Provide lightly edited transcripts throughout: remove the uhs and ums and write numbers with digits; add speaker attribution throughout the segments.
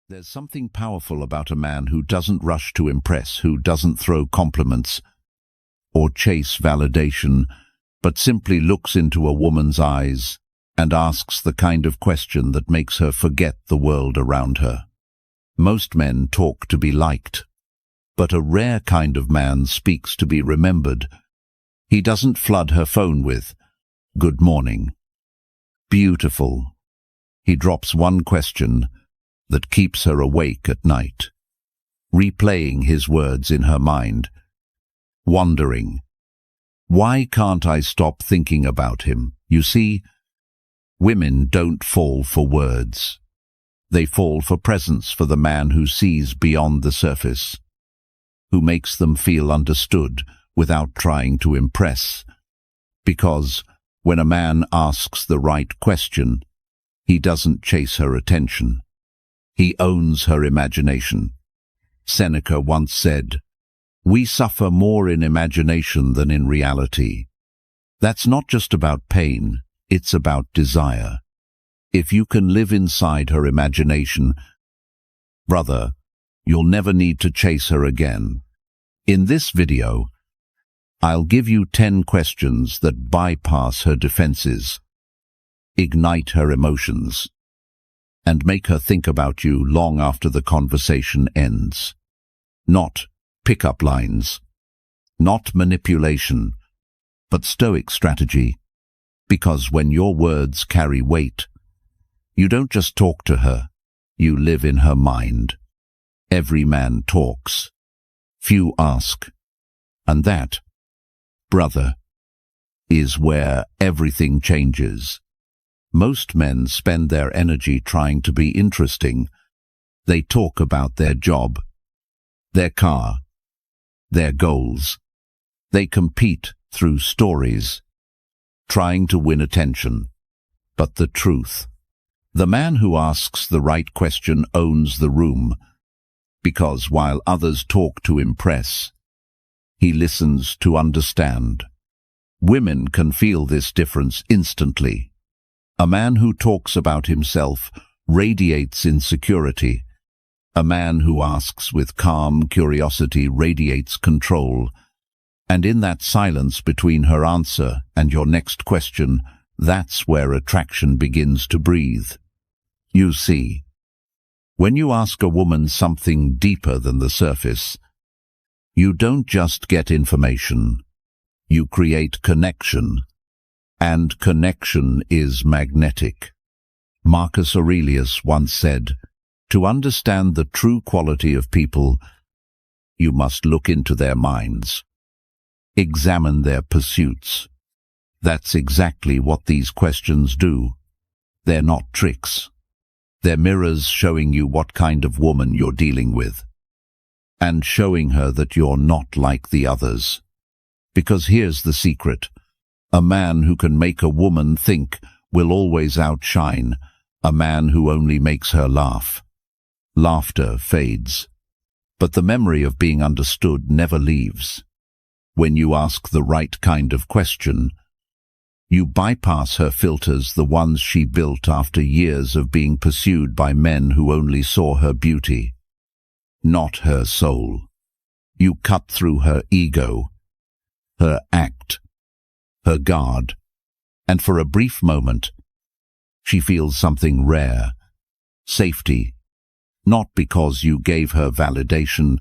Speaker 1: There's something powerful about a man who doesn't rush to impress, who doesn't throw compliments or chase validation, but simply looks into a woman's eyes and asks the kind of question that makes her forget the world around her. Most men talk to be liked, but a rare kind of man speaks to be remembered. He doesn't flood her phone with, "Good morning," "Beautiful." He drops one question that keeps her awake at night, replaying his words in her mind, wondering, "Why can't I stop thinking about him?" You see, women don't fall for words. They fall for presence, for the man who sees beyond the surface, who makes them feel understood without trying to impress. Because when a man asks the right question, he doesn't chase her attention. He owns her imagination. Seneca once said, "We suffer more in imagination than in reality." That's not just about pain, it's about desire. If you can live inside her imagination, brother, you'll never need to chase her again. In this video, I'll give you 10 questions that bypass her defenses, ignite her emotions, and make her think about you long after the conversation ends. Not pickup lines, not manipulation, but Stoic strategy. Because when your words carry weight, you don't just talk to her, you live in her mind. Every man talks, few ask, and that, brother, is where everything changes. Most men spend their energy trying to be interesting. They talk about their job, their car, their goals. They compete through stories, trying to win attention. But the truth, the man who asks the right question owns the room, because while others talk to impress, he listens to understand. Women can feel this difference instantly. A man who talks about himself radiates insecurity. A man who asks with calm curiosity radiates control. And in that silence between her answer and your next question, that's where attraction begins to breathe. You see, when you ask a woman something deeper than the surface, you don't just get information, you create connection. And connection is magnetic. Marcus Aurelius once said, "To understand the true quality of people, you must look into their minds. Examine their pursuits." That's exactly what these questions do. They're not tricks. They're mirrors showing you what kind of woman you're dealing with, and showing her that you're not like the others. Because here's the secret. A man who can make a woman think will always outshine a man who only makes her laugh. Laughter fades, but the memory of being understood never leaves. When you ask the right kind of question, you bypass her filters, the ones she built after years of being pursued by men who only saw her beauty, not her soul. You cut through her ego, her act, her guard, and for a brief moment, she feels something rare, safety, not because you gave her validation,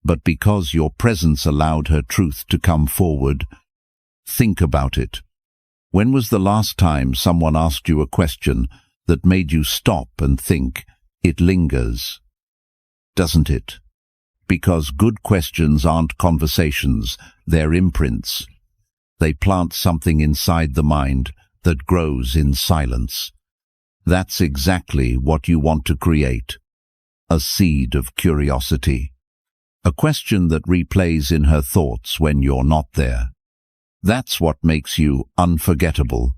Speaker 1: but because your presence allowed her truth to come forward. Think about it. When was the last time someone asked you a question that made you stop and think? It lingers, doesn't it? Because good questions aren't conversations, they're imprints. They plant something inside the mind that grows in silence. That's exactly what you want to create. A seed of curiosity. A question that replays in her thoughts when you're not there. That's what makes you unforgettable.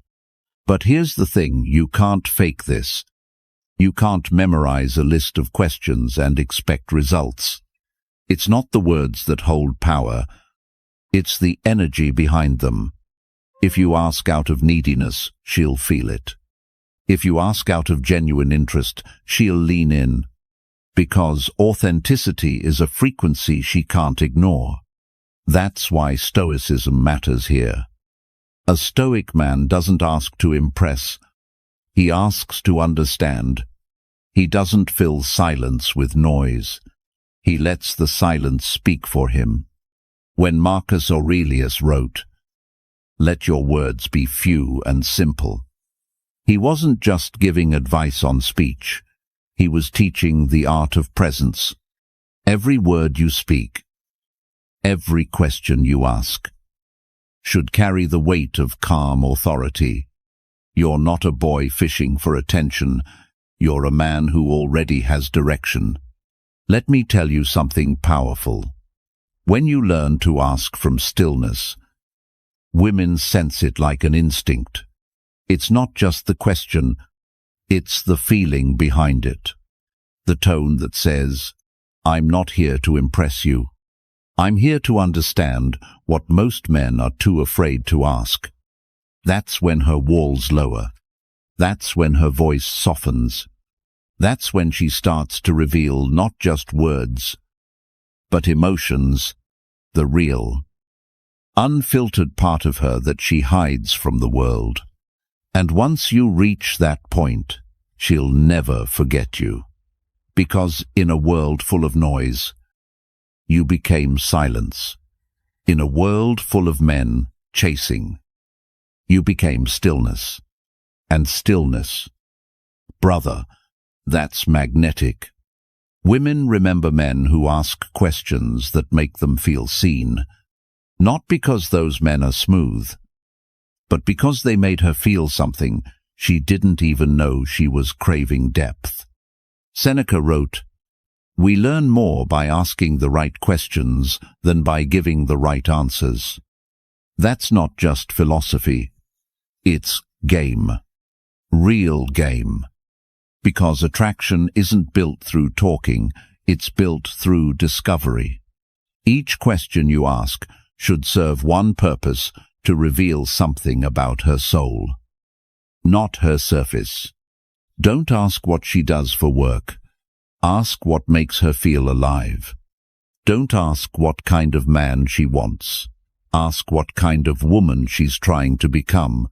Speaker 1: But here's the thing, you can't fake this. You can't memorize a list of questions and expect results. It's not the words that hold power. It's the energy behind them. If you ask out of neediness, she'll feel it. If you ask out of genuine interest, she'll lean in. because authenticity is a frequency she can't ignore. That's why Stoicism matters here. A Stoic man doesn't ask to impress, he asks to understand. He doesn't fill silence with noise. He lets the silence speak for him. When Marcus Aurelius wrote, "Let your words be few and simple," he wasn't just giving advice on speech. He was teaching the art of presence. Every word you speak, every question you ask, should carry the weight of calm authority. You're not a boy fishing for attention. You're a man who already has direction. Let me tell you something powerful. When you learn to ask from stillness, women sense it like an instinct. It's not just the question, it's the feeling behind it. The tone that says, "I'm not here to impress you. I'm here to understand," what most men are too afraid to ask. That's when her walls lower. That's when her voice softens. That's when she starts to reveal not just words, but emotions, the real, unfiltered part of her that she hides from the world. And once you reach that point, she'll never forget you. Because in a world full of noise, you became silence. In a world full of men chasing, you became stillness. And stillness, brother, that's magnetic. Women remember men who ask questions that make them feel seen, not because those men are smooth, but because they made her feel something she didn't even know she was craving. Depth. Seneca wrote, "We learn more by asking the right questions than by giving the right answers." That's not just philosophy, it's game. Real game. Because attraction isn't built through talking, it's built through discovery. Each question you ask should serve one purpose: to reveal something about her soul, not her surface. Don't ask what she does for work. Ask what makes her feel alive. Don't ask what kind of man she wants. Ask what kind of woman she's trying to become.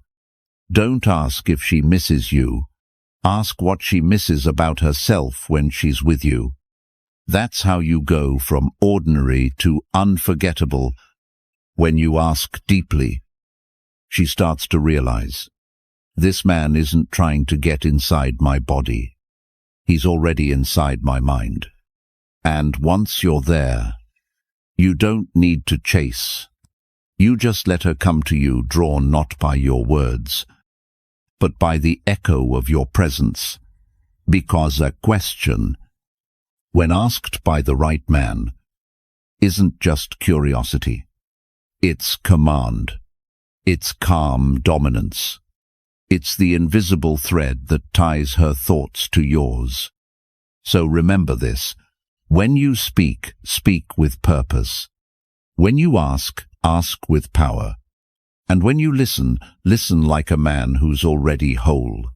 Speaker 1: Don't ask if she misses you. Ask what she misses about herself when she's with you. That's how you go from ordinary to unforgettable. When you ask deeply, she starts to realize, this man isn't trying to get inside my body. He's already inside my mind. And once you're there, you don't need to chase. You just let her come to you, drawn not by your words, but by the echo of your presence. Because a question, when asked by the right man, isn't just curiosity. It's command. It's calm dominance. It's the invisible thread that ties her thoughts to yours. So remember this. When you speak, speak with purpose. When you ask, ask with power. And when you listen, listen like a man who's already whole.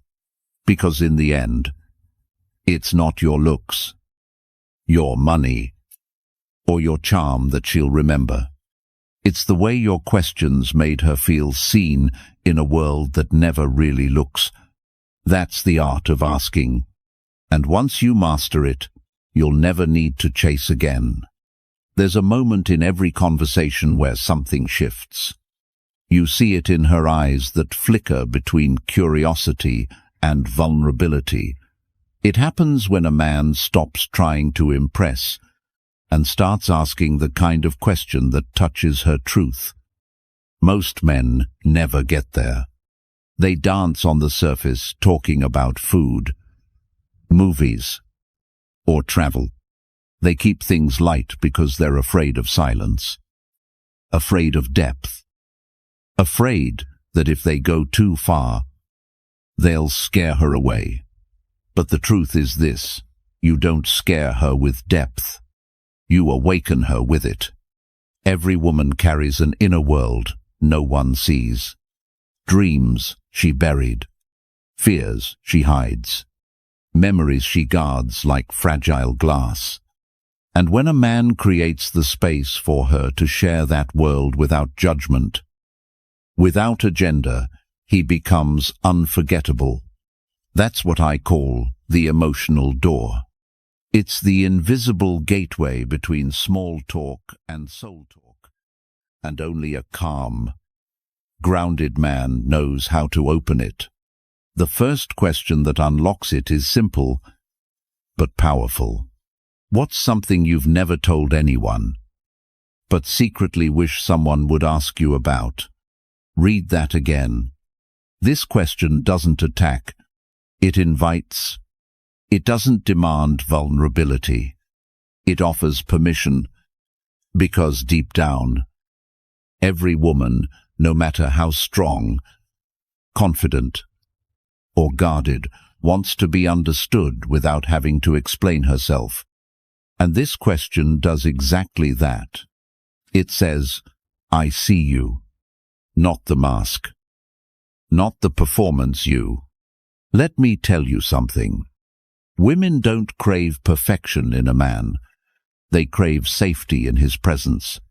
Speaker 1: Because in the end, it's not your looks, your money, or your charm that she'll remember. It's the way your questions made her feel seen in a world that never really looks. That's the art of asking. And once you master it, you'll never need to chase again. There's a moment in every conversation where something shifts. You see it in her eyes that flicker between curiosity and vulnerability. It happens when a man stops trying to impress and starts asking the kind of question that touches her truth. Most men never get there. They dance on the surface, talking about food, movies, or travel. They keep things light because they're afraid of silence, afraid of depth, afraid that if they go too far, they'll scare her away. But the truth is this: you don't scare her with depth. You awaken her with it. Every woman carries an inner world no one sees. Dreams she buried, fears she hides, memories she guards like fragile glass. And when a man creates the space for her to share that world without judgment, without agenda, he becomes unforgettable. That's what I call the emotional door. It's the invisible gateway between small talk and soul talk. And only a calm, grounded man knows how to open it. The first question that unlocks it is simple, but powerful. What's something you've never told anyone, but secretly wish someone would ask you about? Read that again. This question doesn't attack, it invites. It doesn't demand vulnerability. It offers permission, because deep down, every woman, no matter how strong, confident, or guarded, wants to be understood without having to explain herself. And this question does exactly that. It says, I see you, not the mask, not the performance you. Let me tell you something. Women don't crave perfection in a man. They crave safety in his presence.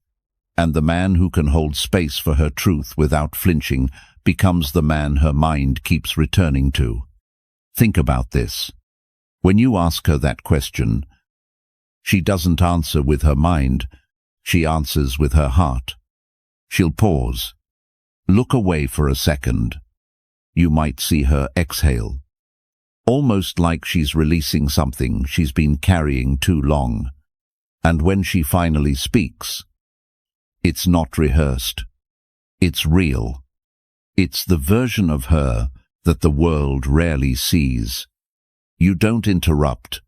Speaker 1: And the man who can hold space for her truth without flinching becomes the man her mind keeps returning to. Think about this. When you ask her that question, she doesn't answer with her mind, she answers with her heart. She'll pause, look away for a second. You might see her exhale, almost like she's releasing something she's been carrying too long. And when she finally speaks, it's not rehearsed. It's real. It's the version of her that the world rarely sees. You don't interrupt.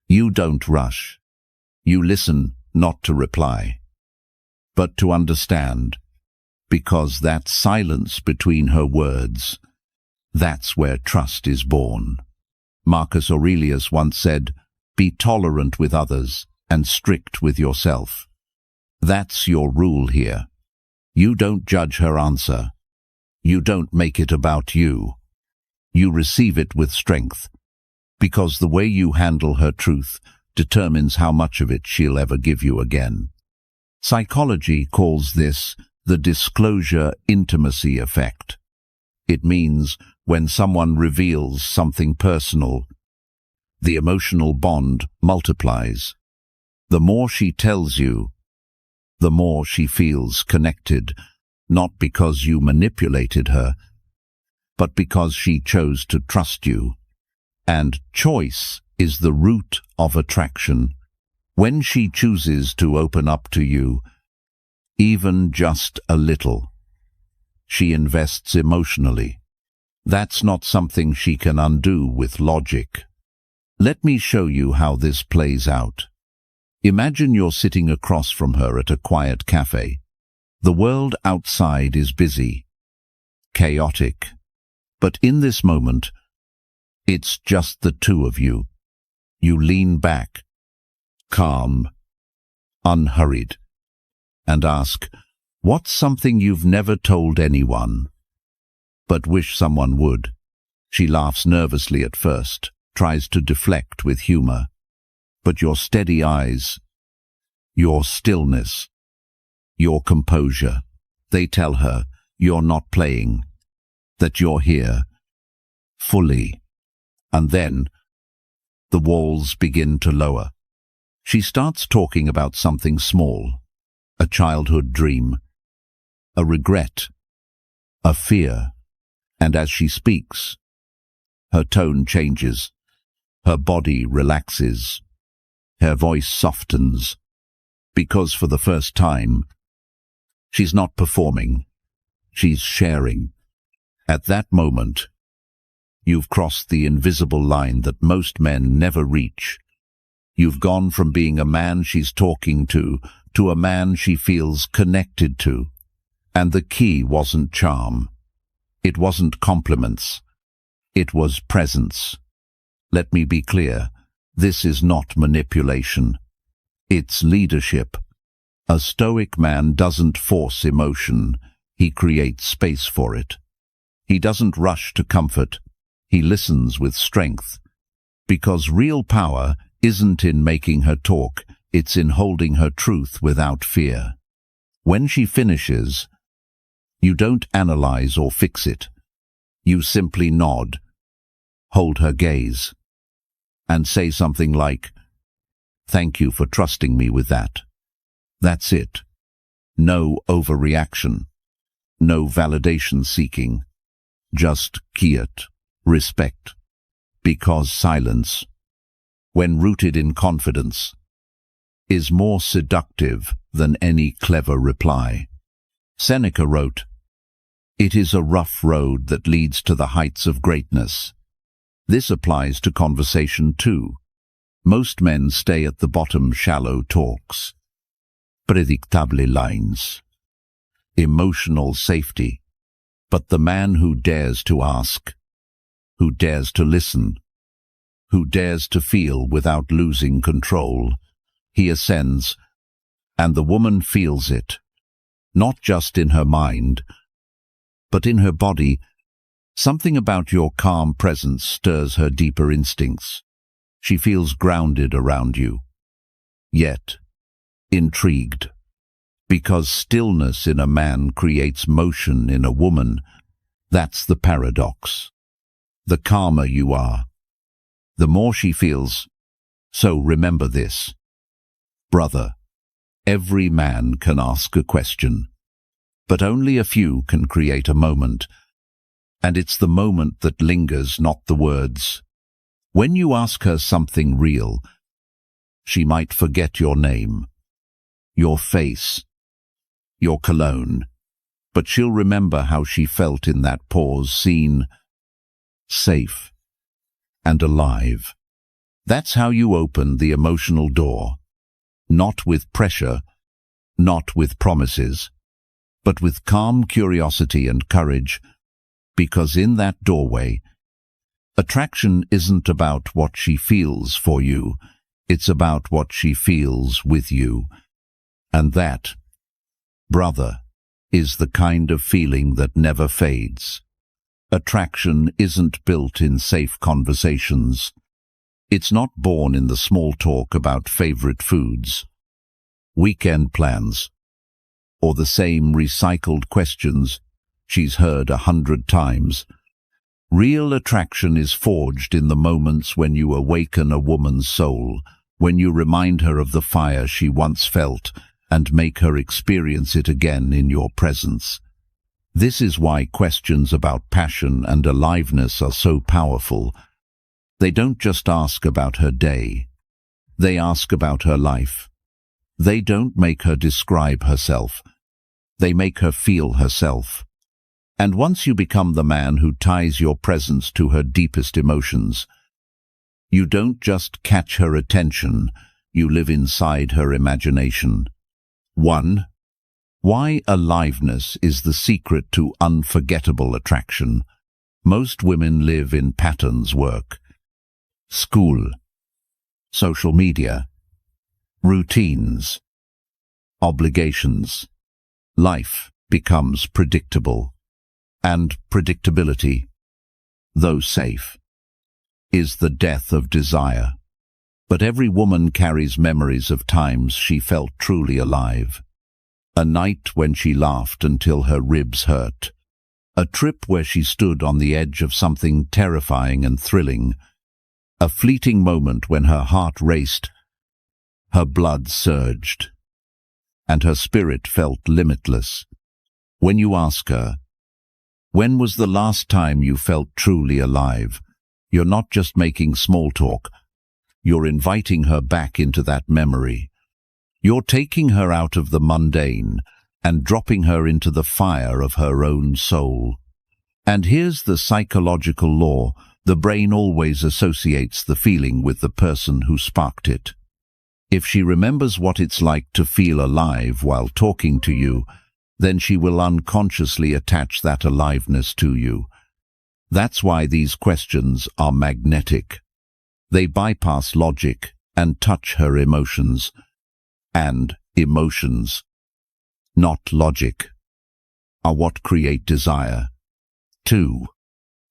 Speaker 1: You don't rush. You listen not to reply, but to understand, because that silence between her words, that's where trust is born. Marcus Aurelius once said, "Be tolerant with others and strict with yourself." That's your rule here. You don't judge her answer. You don't make it about you. You receive it with strength, because the way you handle her truth determines how much of it she'll ever give you again. Psychology calls this the disclosure intimacy effect. It means when someone reveals something personal, the emotional bond multiplies. The more she tells you, the more she feels connected, not because you manipulated her, but because she chose to trust you. And choice is the root of attraction. When she chooses to open up to you, even just a little, she invests emotionally. That's not something she can undo with logic. Let me show you how this plays out. Imagine you're sitting across from her at a quiet cafe. The world outside is busy, chaotic, but in this moment, it's just the two of you. You lean back, calm, unhurried, and ask, what's something you've never told anyone, but wish someone would? She laughs nervously at first, tries to deflect with humor, but your steady eyes, your stillness, your composure, they tell her you're not playing, that you're here, fully. And then the walls begin to lower. She starts talking about something small, a childhood dream, a regret, a fear, and as she speaks, her tone changes, her body relaxes, her voice softens, because for the first time, she's not performing, she's sharing. At that moment, you've crossed the invisible line that most men never reach. You've gone from being a man she's talking to a man she feels connected to. And the key wasn't charm. It wasn't compliments. It was presence. Let me be clear, this is not manipulation. It's leadership. A Stoic man doesn't force emotion, he creates space for it. He doesn't rush to comfort, he listens with strength. Because real power isn't in making her talk, it's in holding her truth without fear. When she finishes, you don't analyze or fix it. You simply nod, hold her gaze, and say something like, "Thank you for trusting me with that." That's it. No overreaction. No validation seeking. Just quiet, respect. Because silence, when rooted in confidence, is more seductive than any clever reply. Seneca wrote, "It is a rough road that leads to the heights of greatness." This applies to conversation too. Most men stay at the bottom, shallow talks, predictable lines, emotional safety. But the man who dares to ask, who dares to listen, who dares to feel without losing control, he ascends, and the woman feels it, not just in her mind, but in her body. Something about your calm presence stirs her deeper instincts. She feels grounded around you, yet intrigued. Because stillness in a man creates motion in a woman. That's the paradox. The calmer you are, the more she feels. So remember this, brother. Every man can ask a question, but only a few can create a moment. And it's the moment that lingers, not the words. When you ask her something real, she might forget your name, your face, your cologne, but she'll remember how she felt in that pause, seen, safe, and alive. That's how you open the emotional door, not with pressure, not with promises, but with calm curiosity and courage, because in that doorway, attraction isn't about what she feels for you, it's about what she feels with you. And that, brother, is the kind of feeling that never fades. Attraction isn't built in safe conversations. It's not born in the small talk about favorite foods, weekend plans, or the same recycled questions she's heard 100 times. Real attraction is forged in the moments when you awaken a woman's soul, when you remind her of the fire she once felt and make her experience it again in your presence. This is why questions about passion and aliveness are so powerful. They don't just ask about her day. They ask about her life. They don't make her describe herself. They make her feel herself. And once you become the man who ties your presence to her deepest emotions, you don't just catch her attention, you live inside her imagination. 1. Why aliveness is the secret to unforgettable attraction. Most women live in patterns: work, school, social media, routines, obligations. Life becomes predictable. And predictability, though safe, is the death of desire. But every woman carries memories of times she felt truly alive. A night when she laughed until her ribs hurt. A trip where she stood on the edge of something terrifying and thrilling. A fleeting moment when her heart raced, her blood surged, and her spirit felt limitless. When you ask her, when was the last time you felt truly alive? You're not just making small talk. You're inviting her back into that memory. You're taking her out of the mundane and dropping her into the fire of her own soul. And here's the psychological law. The brain always associates the feeling with the person who sparked it. If she remembers what it's like to feel alive while talking to you, then she will unconsciously attach that aliveness to you. That's why these questions are magnetic. They bypass logic and touch her emotions. And emotions, not logic, are what create desire. 2.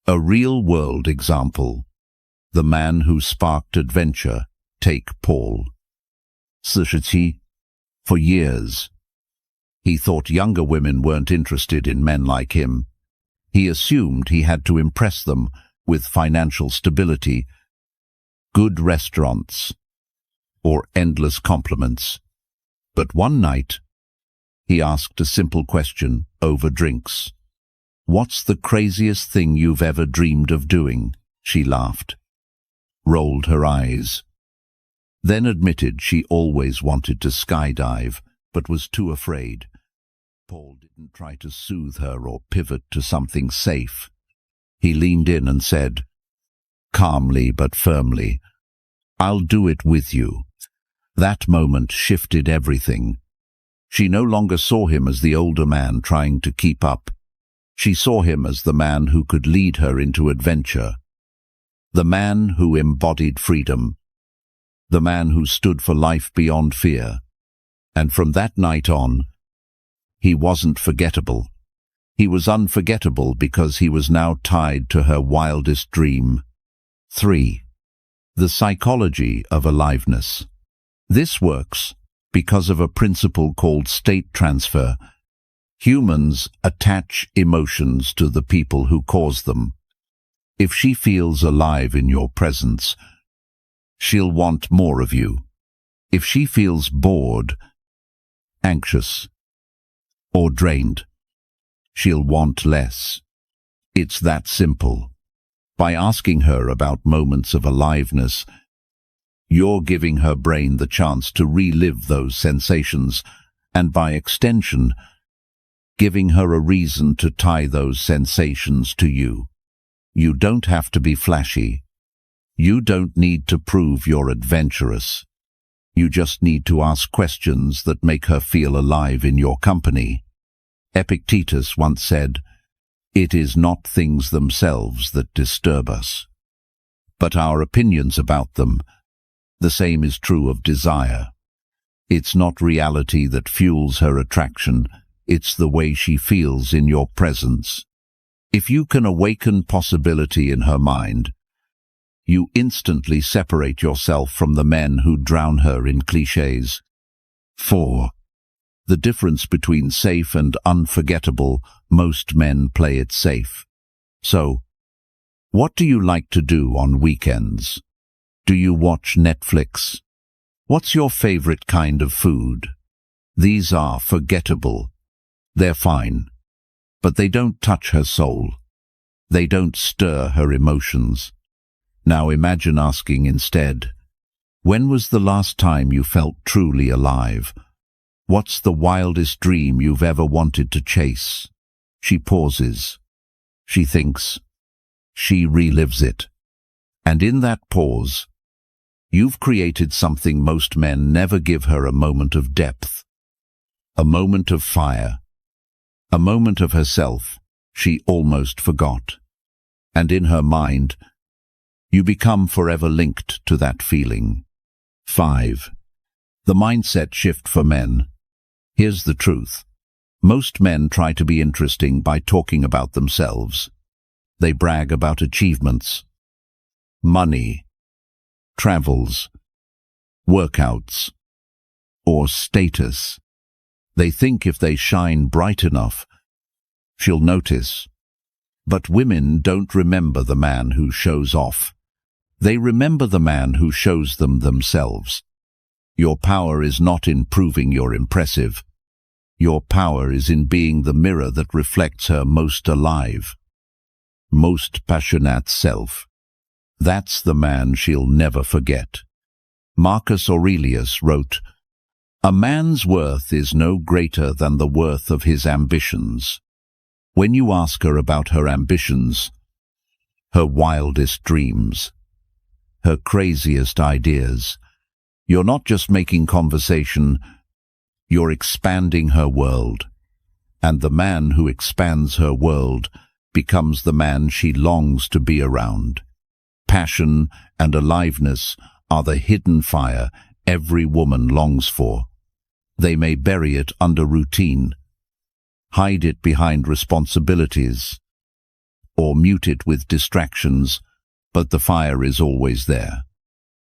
Speaker 1: A real-world example. The man who sparked adventure, take Paul. 47. For years, he thought younger women weren't interested in men like him. He assumed he had to impress them with financial stability, good restaurants, or endless compliments. But one night, he asked a simple question over drinks. "What's the craziest thing you've ever dreamed of doing?" She laughed, rolled her eyes, then admitted she always wanted to skydive, but was too afraid. Paul didn't try to soothe her or pivot to something safe. He leaned in and said, calmly but firmly, "I'll do it with you." That moment shifted everything. She no longer saw him as the older man trying to keep up. She saw him as the man who could lead her into adventure, the man who embodied freedom, the man who stood for life beyond fear. And from that night on, he wasn't forgettable. He was unforgettable because he was now tied to her wildest dream. 3. The psychology of aliveness. This works because of a principle called state transfer. Humans attach emotions to the people who cause them. If she feels alive in your presence, she'll want more of you. If she feels bored, anxious, or drained, she'll want less. It's that simple. By asking her about moments of aliveness, you're giving her brain the chance to relive those sensations, and by extension, giving her a reason to tie those sensations to you. You don't have to be flashy. You don't need to prove you're adventurous. You just need to ask questions that make her feel alive in your company. Epictetus once said, "It is not things themselves that disturb us, but our opinions about them." The same is true of desire. It's not reality that fuels her attraction, it's the way she feels in your presence. If you can awaken possibility in her mind, you instantly separate yourself from the men who drown her in clichés. 4. The difference between safe and unforgettable. Most men play it safe. So, what do you like to do on weekends? Do you watch Netflix? What's your favorite kind of food? These are forgettable. They're fine, but they don't touch her soul. They don't stir her emotions. Now imagine asking instead, when was the last time you felt truly alive? What's the wildest dream you've ever wanted to chase? She pauses. She thinks. She relives it. And in that pause, you've created something most men never give her: a moment of depth, a moment of fire, a moment of herself she almost forgot. And in her mind, you become forever linked to that feeling. 5. The mindset shift for men. Here's the truth. Most men try to be interesting by talking about themselves. They brag about achievements, money, travels, workouts, or status. They think if they shine bright enough, she'll notice. But women don't remember the man who shows off. They remember the man who shows them themselves. Your power is not in proving you're impressive. Your power is in being the mirror that reflects her most alive, most passionate self. That's the man she'll never forget. Marcus Aurelius wrote, "A man's worth is no greater than the worth of his ambitions." When you ask her about her ambitions, her wildest dreams, her craziest ideas, you're not just making conversation, you're expanding her world. And the man who expands her world becomes the man she longs to be around. Passion and aliveness are the hidden fire every woman longs for. They may bury it under routine, hide it behind responsibilities, or mute it with distractions, but the fire is always there.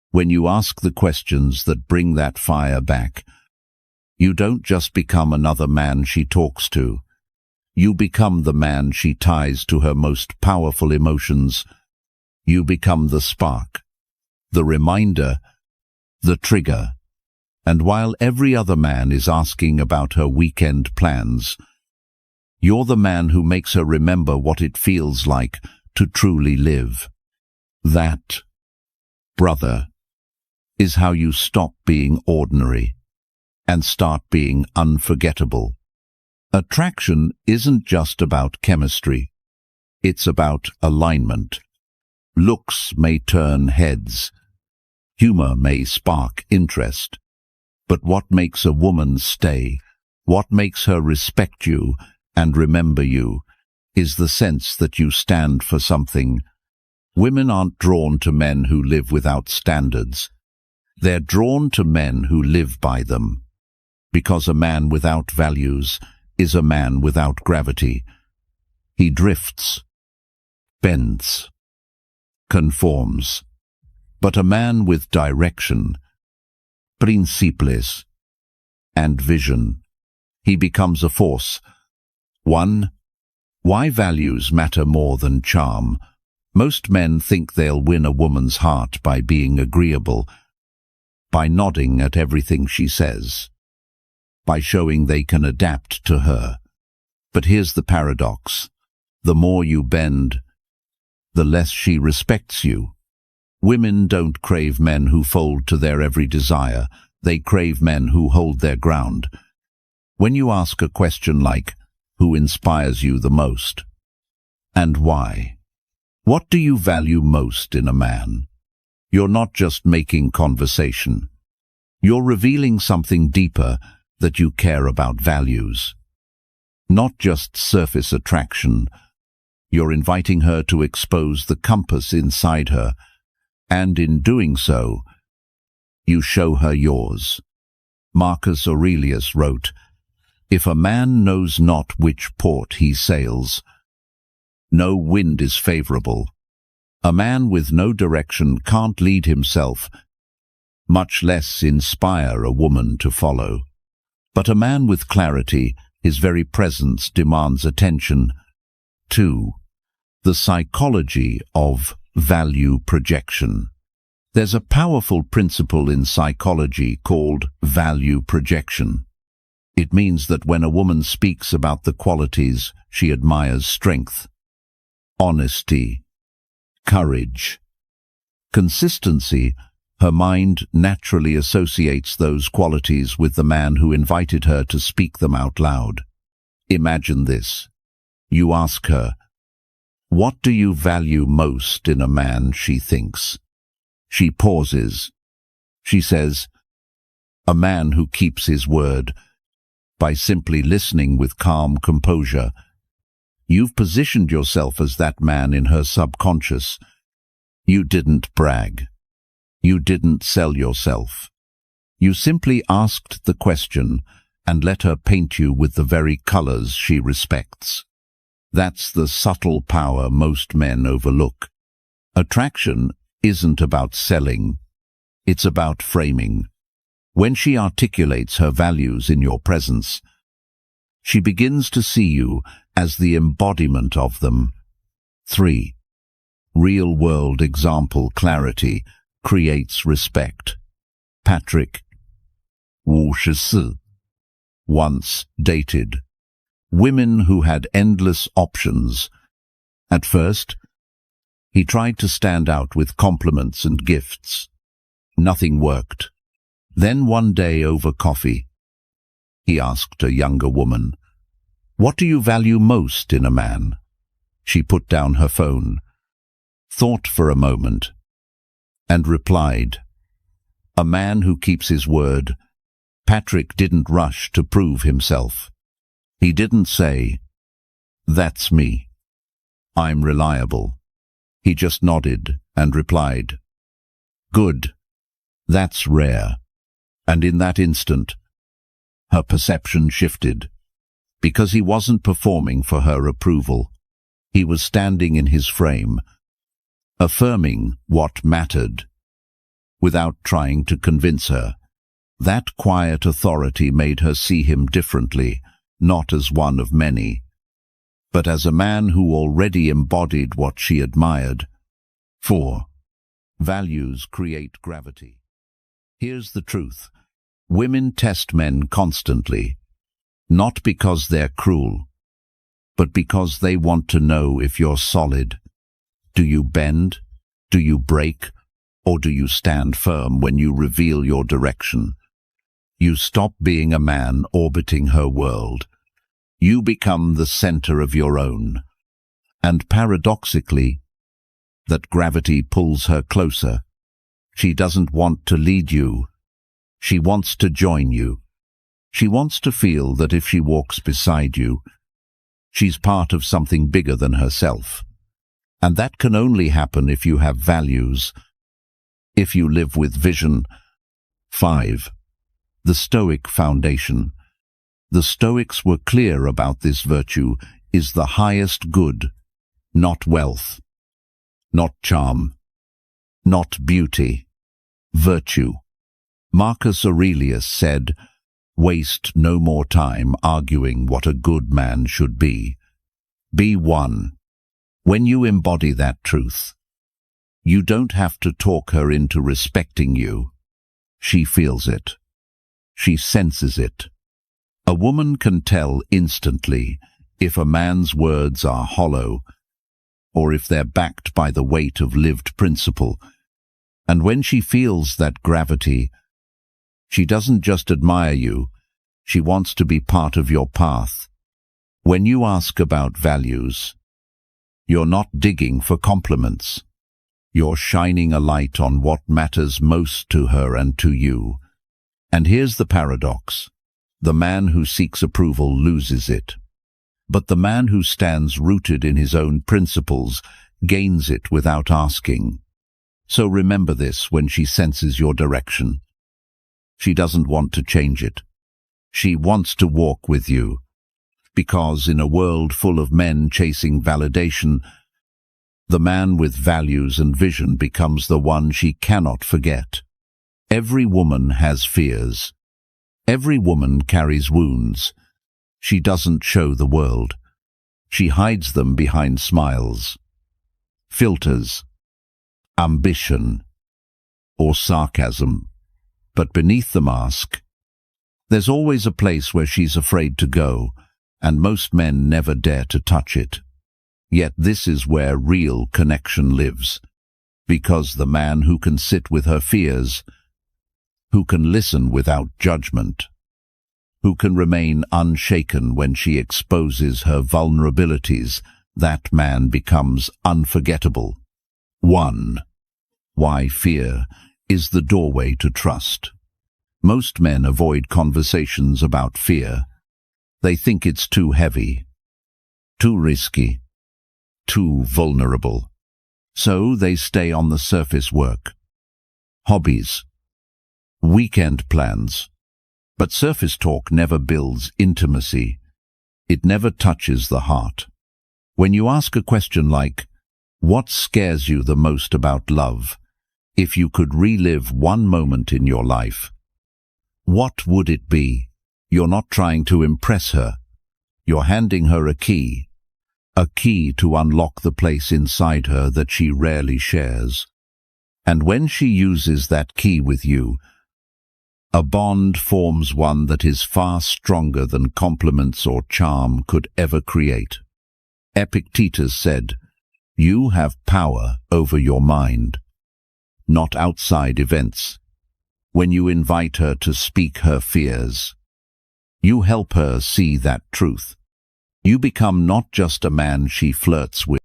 Speaker 1: When you ask the questions that bring that fire back, you don't just become another man she talks to. You become the man she ties to her most powerful emotions. You become the spark, the reminder, the trigger. And while every other man is asking about her weekend plans, you're the man who makes her remember what it feels like to truly live. That, brother, is how you stop being ordinary and start being unforgettable. Attraction isn't just about chemistry. It's about alignment. Looks may turn heads. Humor may spark interest. But what makes a woman stay, what makes her respect you and remember you, is the sense that you stand for something. Women aren't drawn to men who live without standards. They're drawn to men who live by them. Because a man without values is a man without gravity. He drifts, bends, conforms. But a man with direction, principles, and vision, he becomes a force. 1. Why values matter more than charm. Most men think they'll win a woman's heart by being agreeable, by nodding at everything she says, by showing they can adapt to her. But here's the paradox. The more you bend, the less she respects you. Women don't crave men who fold to their every desire. They crave men who hold their ground. When you ask a question like, who inspires you the most? And why? What do you value most in a man? You're not just making conversation. You're revealing something deeper, that you care about values. Not just surface attraction. You're inviting her to expose the compass inside her, and in doing so, you show her yours. Marcus Aurelius wrote, "If a man knows not which port he sails, no wind is favorable. A man with no direction can't lead himself, much less inspire a woman to follow. But a man with clarity, his very presence demands attention." 2. The psychology of value projection. There's a powerful principle in psychology called value projection. It means that when a woman speaks about the qualities she admires, strength, honesty, courage, consistency, her mind naturally associates those qualities with the man who invited her to speak them out loud. Imagine this. You ask her, "What do you value most in a man?" She thinks. She pauses. She says, "A man who keeps his word." By simply listening with calm composure, you've positioned yourself as that man in her subconscious. You didn't brag. You didn't sell yourself. You simply asked the question and let her paint you with the very colors she respects. That's the subtle power most men overlook. Attraction isn't about selling. It's about framing. When she articulates her values in your presence, she begins to see you as the embodiment of them. 3. Real-world example clarity creates respect. Patrick Wu-shi-si once dated women who had endless options. At first, he tried to stand out with compliments and gifts. Nothing worked. Then one day over coffee, he asked a younger woman, "What do you value most in a man?" She put down her phone, thought for a moment, and replied, "A man who keeps his word." Patrick didn't rush to prove himself. He didn't say, "That's me. I'm reliable." He just nodded and replied, "Good. That's rare." And in that instant, her perception shifted. Because he wasn't performing for her approval. He was standing in his frame, affirming what mattered, without trying to convince her. That quiet authority made her see him differently, not as one of many, but as a man who already embodied what she admired. 4. Values create gravity. Here's the truth. Women test men constantly, not because they're cruel, but because they want to know if you're solid. Do you bend? Do you break? Or do you stand firm when you reveal your direction? You stop being a man orbiting her world. You become the center of your own. And paradoxically, that gravity pulls her closer. She doesn't want to lead you. She wants to join you. She wants to feel that if she walks beside you, she's part of something bigger than herself. And that can only happen if you have values, if you live with vision. 5. The Stoic foundation. The Stoics were clear about this virtue is the highest good, not wealth, not charm, not beauty, virtue. Marcus Aurelius said, "Waste no more time arguing what a good man should be. Be one." When you embody that truth, you don't have to talk her into respecting you. She feels it. She senses it. A woman can tell instantly if a man's words are hollow or if they're backed by the weight of lived principle. And when she feels that gravity, she doesn't just admire you, she wants to be part of your path. When you ask about values, you're not digging for compliments. You're shining a light on what matters most to her and to you. And here's the paradox. The man who seeks approval loses it. But the man who stands rooted in his own principles gains it without asking. So remember this when she senses your direction. She doesn't want to change it. She wants to walk with you. Because in a world full of men chasing validation, the man with values and vision becomes the one she cannot forget. Every woman has fears. Every woman carries wounds. She doesn't show the world. She hides them behind smiles, filters, ambition, or sarcasm. But beneath the mask, there's always a place where she's afraid to go, and most men never dare to touch it. Yet this is where real connection lives, because the man who can sit with her fears, who can listen without judgment, who can remain unshaken when she exposes her vulnerabilities, that man becomes unforgettable. 1. Why fear is the doorway to trust. Most men avoid conversations about fear. They think it's too heavy, too risky, too vulnerable. So they stay on the surface work. Hobbies, weekend plans. But surface talk never builds intimacy. It never touches the heart. When you ask a question like, "What scares you the most about love? If you could relive one moment in your life, what would it be?" You're not trying to impress her. You're handing her a key to unlock the place inside her that she rarely shares. And when she uses that key with you, a bond forms, one that is far stronger than compliments or charm could ever create. Epictetus said, "You have power over your mind, not outside events." When you invite her to speak her fears, you help her see that truth. You become not just a man she flirts with,